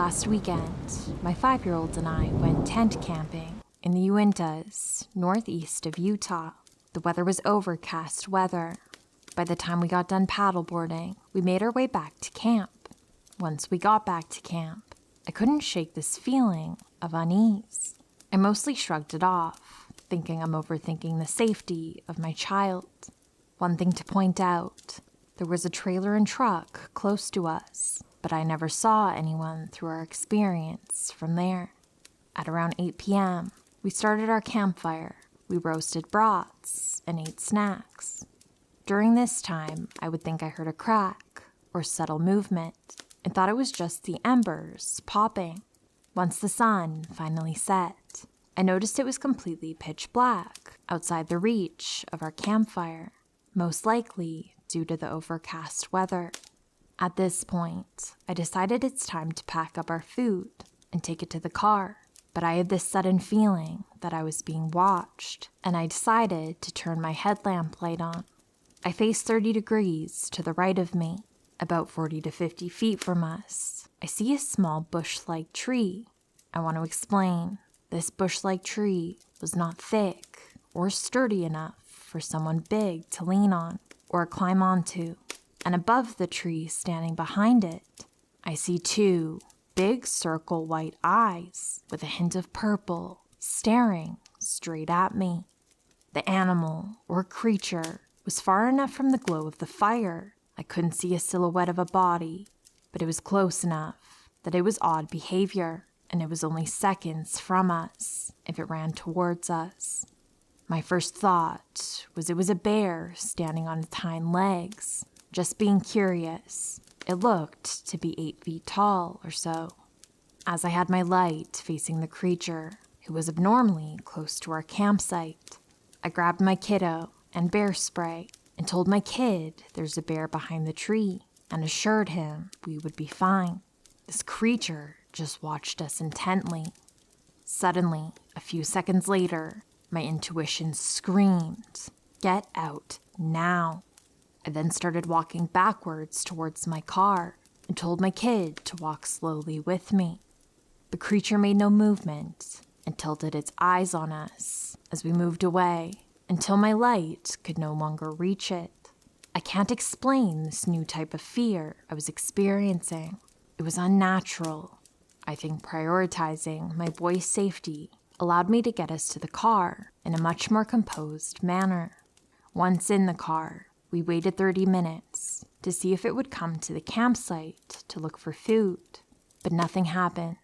Last weekend, my 5-year-old and I went tent camping in the Uintas, northeast of Utah. The weather was overcast weather. By the time we got done paddleboarding, we made our way back to camp. Once we got back to camp, I couldn't shake this feeling of unease. I mostly shrugged it off, thinking I'm overthinking the safety of my child. One thing to point out, there was a trailer and truck close to us, but I never saw anyone through our experience from there. At around 8 p.m., we started our campfire. We roasted brats and ate snacks. During this time, I would think I heard a crack or subtle movement and thought it was just the embers popping. Once the sun finally set, I noticed it was completely pitch black outside the reach of our campfire, most likely due to the overcast weather. At this point, I decided it's time to pack up our food and take it to the car, but I had this sudden feeling that I was being watched, and I decided to turn my headlamp light on. I faced 30 degrees to the right of me. About 40 to 50 feet from us, I see a small bush-like tree. I want to explain, this bush-like tree was not thick or sturdy enough for someone big to lean on or climb onto. And above the tree, standing behind it, I see 2 big circle white eyes with a hint of purple staring straight at me. The animal or creature was far enough from the glow of the fire I couldn't see a silhouette of a body, but it was close enough that it was odd behavior, and it was only seconds from us if it ran towards us. My first thought was it was a bear standing on its hind legs. Just being curious, it looked to be 8 feet tall or so. As I had my light facing the creature, who was abnormally close to our campsite, I grabbed my kiddo and bear spray and told my kid there's a bear behind the tree and assured him we would be fine. This creature just watched us intently. Suddenly, a few seconds later, my intuition screamed, "Get out now." I then started walking backwards towards my car and told my kid to walk slowly with me. The creature made no movement and tilted its eyes on us as we moved away until my light could no longer reach it. I can't explain this new type of fear I was experiencing. It was unnatural. I think prioritizing my boy's safety allowed me to get us to the car in a much more composed manner. Once in the car, we waited 30 minutes to see if it would come to the campsite to look for food, but nothing happened.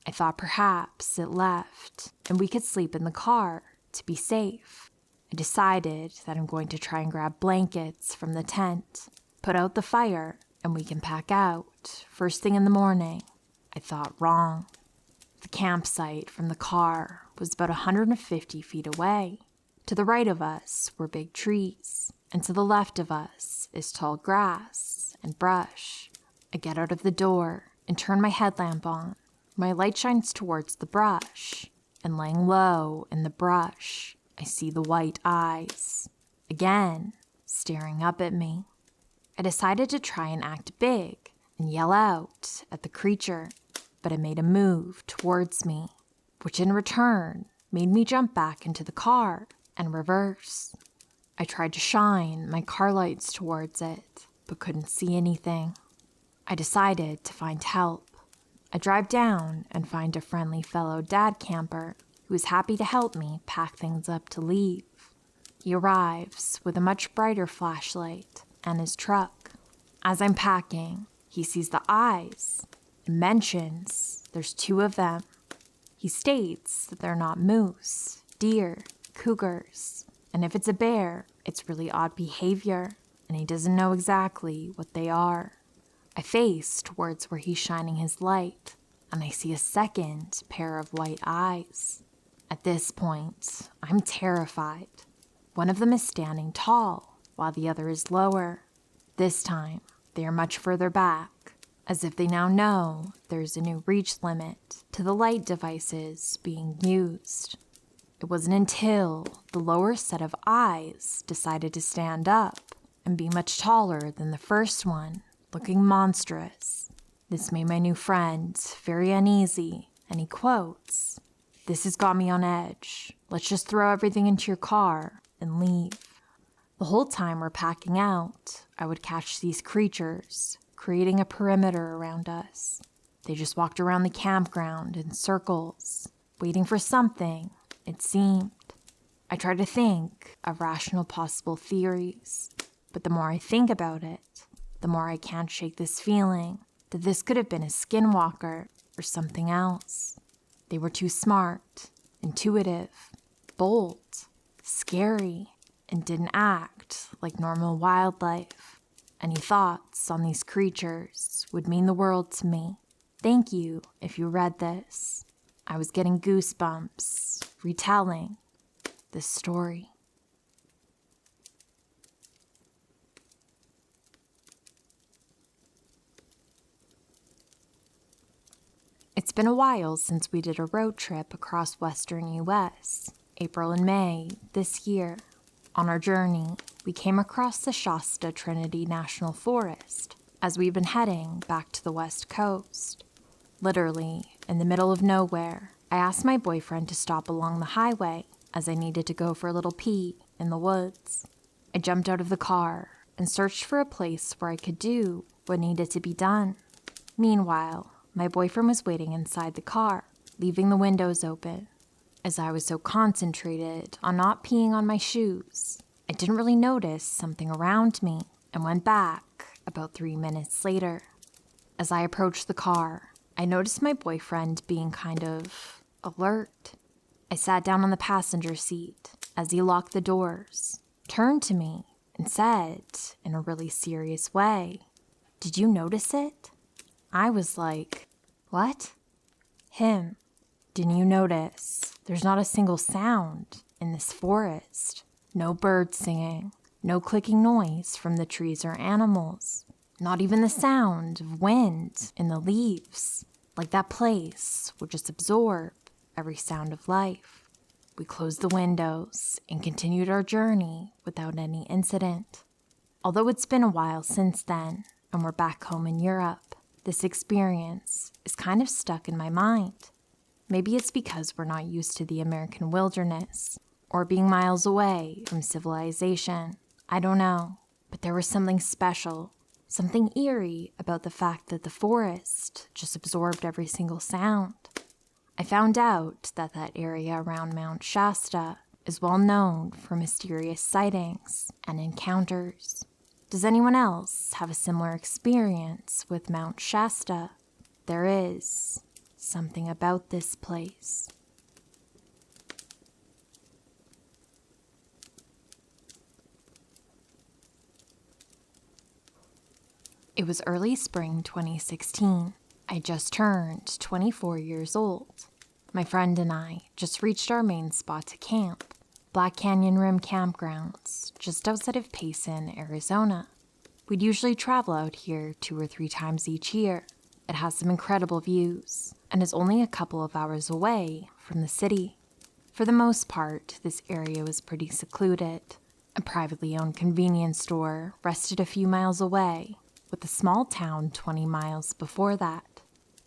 I thought perhaps it left and we could sleep in the car to be safe. I decided that I'm going to try and grab blankets from the tent, put out the fire, and we can pack out first thing in the morning. I thought wrong. The campsite from the car was about 150 feet away. To the right of us were big trees, and to the left of us is tall grass and brush. I get out of the door and turn my headlamp on. My light shines towards the brush, and laying low in the brush, I see the white eyes, again, staring up at me. I decided to try and act big and yell out at the creature, but it made a move towards me, which in return made me jump back into the car and reverse. I tried to shine my car lights towards it, but couldn't see anything. I decided to find help. I drive down and find a friendly fellow dad camper who is happy to help me pack things up to leave. He arrives with a much brighter flashlight and his truck. As I'm packing, he sees the eyes and mentions there's 2 of them. He states that they're not moose, deer, cougars, and if it's a bear, it's really odd behavior, and he doesn't know exactly what they are. I face towards where he's shining his light, and I see a second pair of white eyes. At this point, I'm terrified. One of them is standing tall, while the other is lower. This time, they are much further back, as if they now know there's a new reach limit to the light devices being used. It wasn't until the lower set of eyes decided to stand up and be much taller than the first one, looking monstrous. This made my new friend very uneasy, and he quotes, "This has got me on edge. Let's just throw everything into your car and leave." The whole time we're packing out, I would catch these creatures, creating a perimeter around us. They just walked around the campground in circles, waiting for something, it seemed. I try to think of rational possible theories, but the more I think about it, the more I can't shake this feeling that this could have been a skinwalker or something else. They were too smart, intuitive, bold, scary, and didn't act like normal wildlife. Any thoughts on these creatures would mean the world to me. Thank you if you read this. I was getting goosebumps retelling this story. It's been a while since we did a road trip across western US, April and May this year. On our journey, we came across the Shasta Trinity National Forest as we've been heading back to the west coast. Literally, in the middle of nowhere, I asked my boyfriend to stop along the highway as I needed to go for a little pee in the woods. I jumped out of the car and searched for a place where I could do what needed to be done. Meanwhile, my boyfriend was waiting inside the car, leaving the windows open. As I was so concentrated on not peeing on my shoes, I didn't really notice something around me and went back about 3 minutes later. As I approached the car, I noticed my boyfriend being kind of alert. I sat down on the passenger seat as he locked the doors, turned to me, and said in a really serious way, "Did you notice it?" I was like, "What?" Him, "Didn't you notice there's not a single sound in this forest? No birds singing, no clicking noise from the trees or animals, not even the sound of wind in the leaves. Like that place would just absorb every sound of life." We closed the windows and continued our journey without any incident. Although it's been a while since then, and we're back home in Europe, this experience is kind of stuck in my mind. Maybe it's because we're not used to the American wilderness, or being miles away from civilization. I don't know, but there was something special, something eerie about the fact that the forest just absorbed every single sound. I found out that that area around Mount Shasta is well known for mysterious sightings and encounters. Does anyone else have a similar experience with Mount Shasta? There is something about this place. It was early spring 2016. I just turned 24 years old. My friend and I just reached our main spot to camp, Black Canyon Rim Campgrounds, just outside of Payson, Arizona. We'd usually travel out here 2 or 3 times each year. It has some incredible views and is only a couple of hours away from the city. For the most part, this area was pretty secluded. A privately owned convenience store rested a few miles away, with a small town 20 miles before that.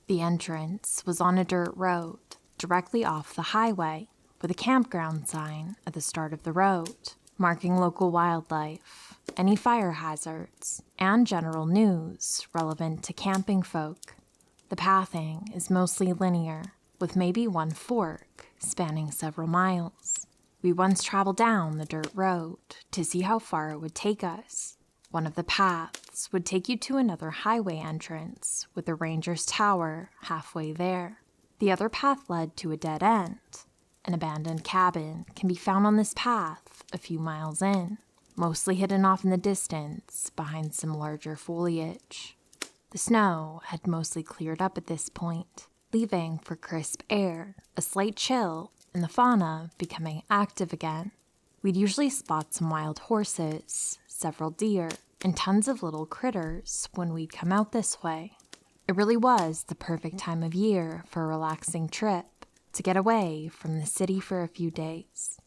The entrance was on a dirt road, directly off the highway, with a campground sign at the start of the road, marking local wildlife, any fire hazards, and general news relevant to camping folk. The pathing is mostly linear, with maybe one fork spanning several miles. We once traveled down the dirt road to see how far it would take us. One of the paths would take you to another highway entrance with the ranger's tower halfway there. The other path led to a dead end. An abandoned cabin can be found on this path a few miles in, mostly hidden off in the distance behind some larger foliage. The snow had mostly cleared up at this point, leaving for crisp air, a slight chill, and the fauna becoming active again. We'd usually spot some wild horses, several deer, and tons of little critters when we'd come out this way. It really was the perfect time of year for a relaxing trip, to get away from the city for a few days.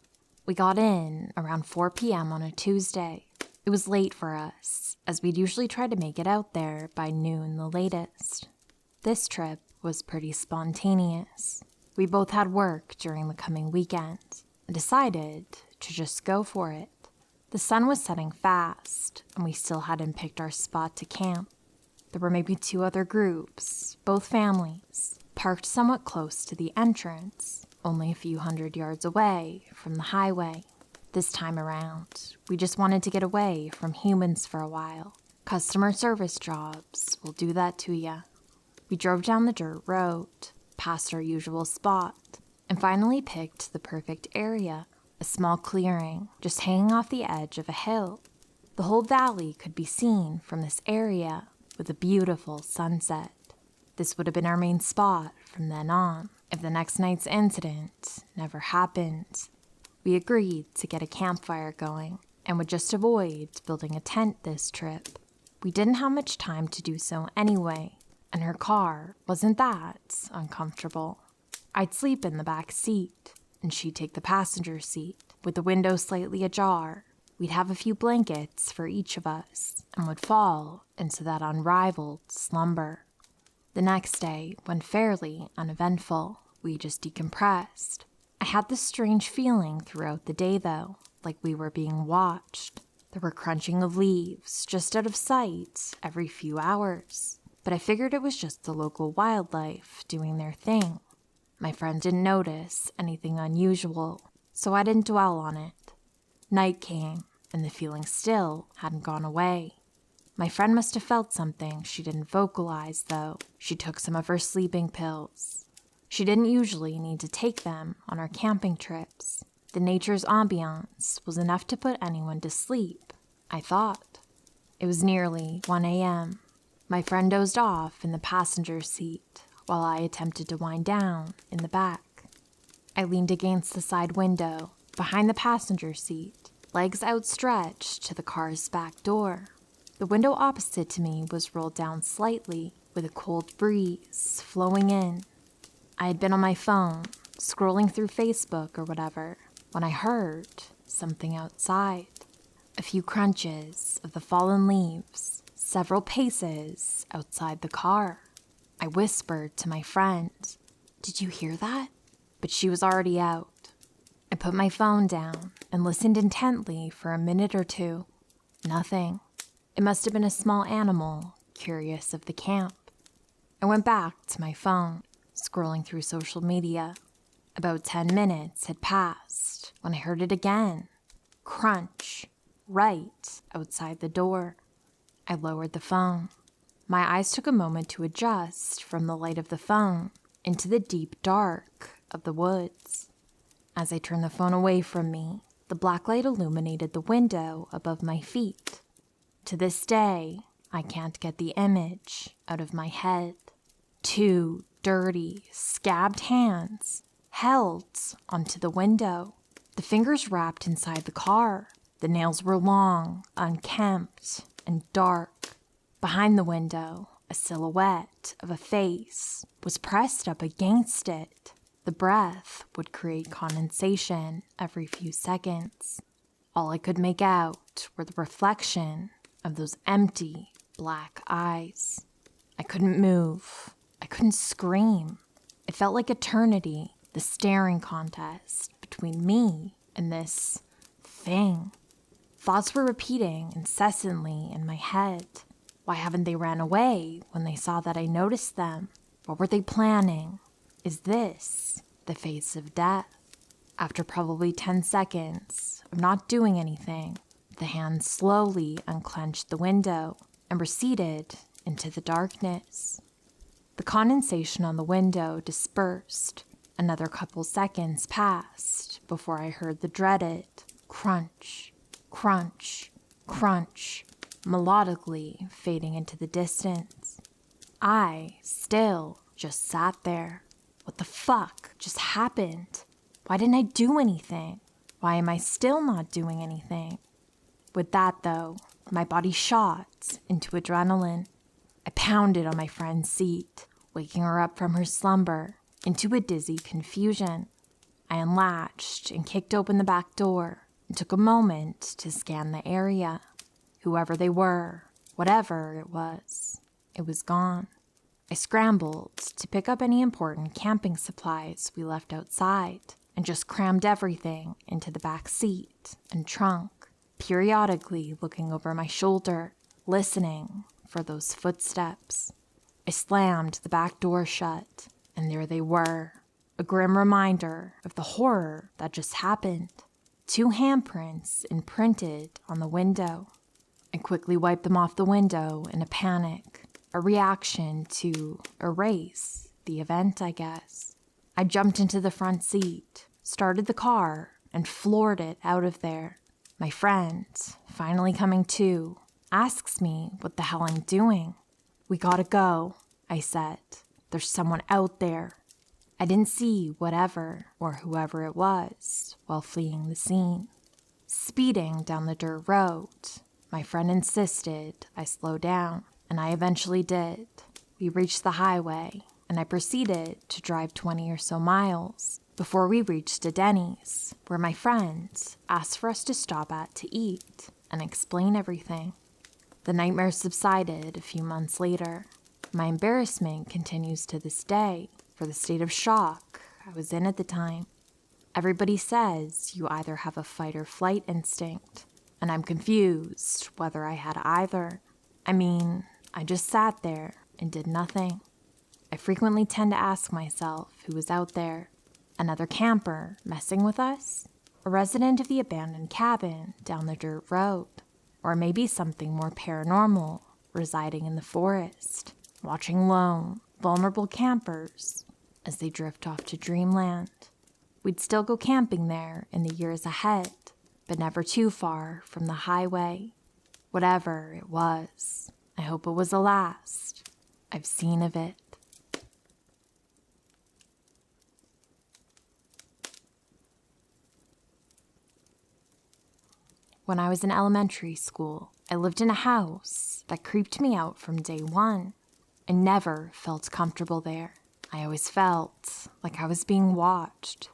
We got in around 4 p.m. on a Tuesday. It was late for us, as we'd usually try to make it out there by noon the latest. This trip was pretty spontaneous. We both had work during the coming weekend and decided to just go for it. The sun was setting fast, and we still hadn't picked our spot to camp. There were maybe 2 other groups, both families, parked somewhat close to the entrance, only a few hundred yards away from the highway. This time around, we just wanted to get away from humans for a while. Customer service jobs will do that to ya. We drove down the dirt road, past our usual spot, and finally picked the perfect area, a small clearing just hanging off the edge of a hill. The whole valley could be seen from this area with a beautiful sunset. This would have been our main spot from then on if the next night's incident never happened. We agreed to get a campfire going and would just avoid building a tent this trip. We didn't have much time to do so anyway, and her car wasn't that uncomfortable. I'd sleep in the back seat, and she'd take the passenger seat. With the window slightly ajar, we'd have a few blankets for each of us and would fall into that unrivaled slumber. The next day went fairly uneventful. We just decompressed. I had this strange feeling throughout the day, though, like we were being watched. There were crunching of leaves just out of sight every few hours, but I figured it was just the local wildlife doing their thing. My friend didn't notice anything unusual, so I didn't dwell on it. Night came, and the feeling still hadn't gone away. My friend must have felt something she didn't vocalize, though. She took some of her sleeping pills. She didn't usually need to take them on our camping trips. The nature's ambiance was enough to put anyone to sleep, I thought. It was nearly 1 a.m. My friend dozed off in the passenger seat while I attempted to wind down in the back. I leaned against the side window, behind the passenger seat, legs outstretched to the car's back door. The window opposite to me was rolled down slightly, with a cold breeze flowing in. I had been on my phone, scrolling through Facebook or whatever, when I heard something outside. A few crunches of the fallen leaves, several paces outside the car. I whispered to my friend, "Did you hear that?" But she was already out. I put my phone down and listened intently for a minute or two. Nothing. It must have been a small animal, curious of the camp. I went back to my phone, scrolling through social media. About 10 minutes had passed when I heard it again. Crunch, right outside the door. I lowered the phone. My eyes took a moment to adjust from the light of the phone into the deep dark of the woods. As I turned the phone away from me, the black light illuminated the window above my feet. To this day, I can't get the image out of my head. 2 dirty, scabbed hands held onto the window. The fingers wrapped inside the car. The nails were long, unkempt, and dark. Behind the window, a silhouette of a face was pressed up against it. The breath would create condensation every few seconds. All I could make out were the reflection of those empty, black eyes. I couldn't move. I couldn't scream. It felt like eternity, the staring contest between me and this thing. Thoughts were repeating incessantly in my head. Why haven't they ran away when they saw that I noticed them? What were they planning? Is this the face of death? After probably 10 seconds of not doing anything, the hand slowly unclenched the window and receded into the darkness. The condensation on the window dispersed. Another couple seconds passed before I heard the dreaded crunch, crunch, crunch, melodically fading into the distance. I still just sat there. What the fuck just happened? Why didn't I do anything? Why am I still not doing anything? With that, though, my body shot into adrenaline. I pounded on my friend's seat, waking her up from her slumber into a dizzy confusion. I unlatched and kicked open the back door and took a moment to scan the area. Whoever they were, whatever it was gone. I scrambled to pick up any important camping supplies we left outside and just crammed everything into the back seat and trunk, periodically looking over my shoulder, listening for those footsteps. I slammed the back door shut, and there they were, a grim reminder of the horror that just happened. 2 handprints imprinted on the window. I quickly wiped them off the window in a panic, a reaction to erase the event, I guess. I jumped into the front seat, started the car, and floored it out of there. My friend, finally coming to, asks me what the hell I'm doing. "We gotta go," I said. "There's someone out there." I didn't see whatever or whoever it was while fleeing the scene. Speeding down the dirt road, my friend insisted I slow down, and I eventually did. We reached the highway, and I proceeded to drive 20 or so miles before we reached a Denny's, where my friend asked for us to stop at to eat and explain everything. The nightmare subsided a few months later. My embarrassment continues to this day for the state of shock I was in at the time. Everybody says you either have a fight or flight instinct, and I'm confused whether I had either. I mean, I just sat there and did nothing. I frequently tend to ask myself who was out there. Another camper messing with us? A resident of the abandoned cabin down the dirt road? Or maybe something more paranormal residing in the forest, watching lone, vulnerable campers as they drift off to dreamland. We'd still go camping there in the years ahead, but never too far from the highway. Whatever it was, I hope it was the last I've seen of it. When I was in elementary school, I lived in a house that creeped me out from day one. I never felt comfortable there. I always felt like I was being watched.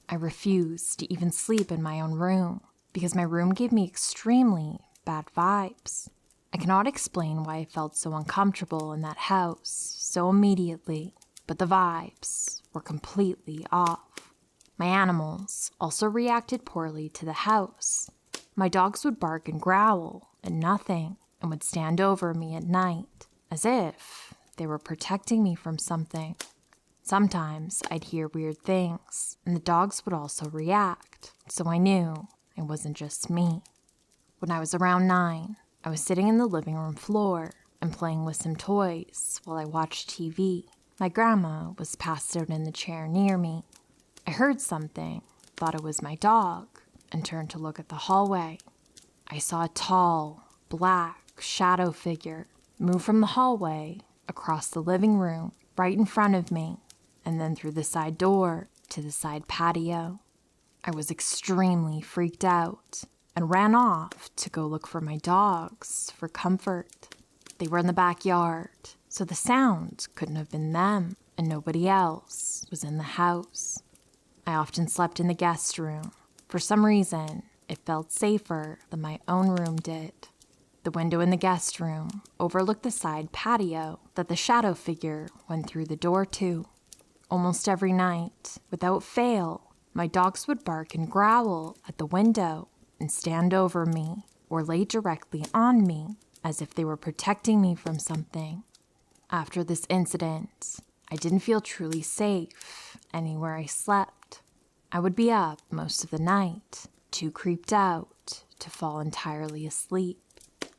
I refused to even sleep in my own room because my room gave me extremely bad vibes. I cannot explain why I felt so uncomfortable in that house so immediately, but the vibes were completely off. My animals also reacted poorly to the house. My dogs would bark and growl at nothing and would stand over me at night as if they were protecting me from something. Sometimes I'd hear weird things, and the dogs would also react, so I knew it wasn't just me. When I was around 9, I was sitting in the living room floor and playing with some toys while I watched TV. My grandma was passed out in the chair near me. I heard something, thought it was my dog, and turned to look at the hallway. I saw a tall, black shadow figure move from the hallway across the living room right in front of me, and then through the side door to the side patio. I was extremely freaked out and ran off to go look for my dogs for comfort. They were in the backyard, so the sound couldn't have been them, and nobody else was in the house. I often slept in the guest room. For some reason, it felt safer than my own room did. The window in the guest room overlooked the side patio that the shadow figure went through the door to. Almost every night, without fail, my dogs would bark and growl at the window and stand over me or lay directly on me as if they were protecting me from something. After this incident, I didn't feel truly safe anywhere I slept. I would be up most of the night, too creeped out to fall entirely asleep.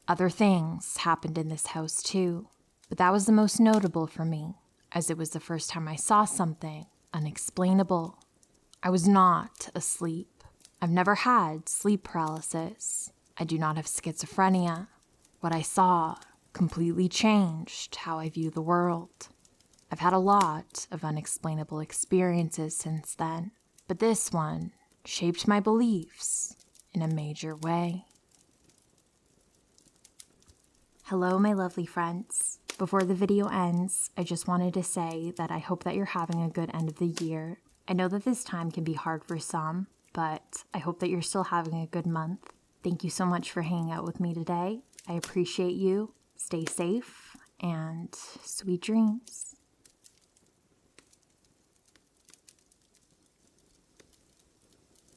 Other things happened in this house too, but that was the most notable for me, as it was the first time I saw something unexplainable. I was not asleep. I've never had sleep paralysis. I do not have schizophrenia. What I saw completely changed how I view the world. I've had a lot of unexplainable experiences since then, but this one shaped my beliefs in a major way. Hello, my lovely friends. Before the video ends, I just wanted to say that I hope that you're having a good end of the year. I know that this time can be hard for some, but I hope that you're still having a good month. Thank you so much for hanging out with me today. I appreciate you. Stay safe, and sweet dreams.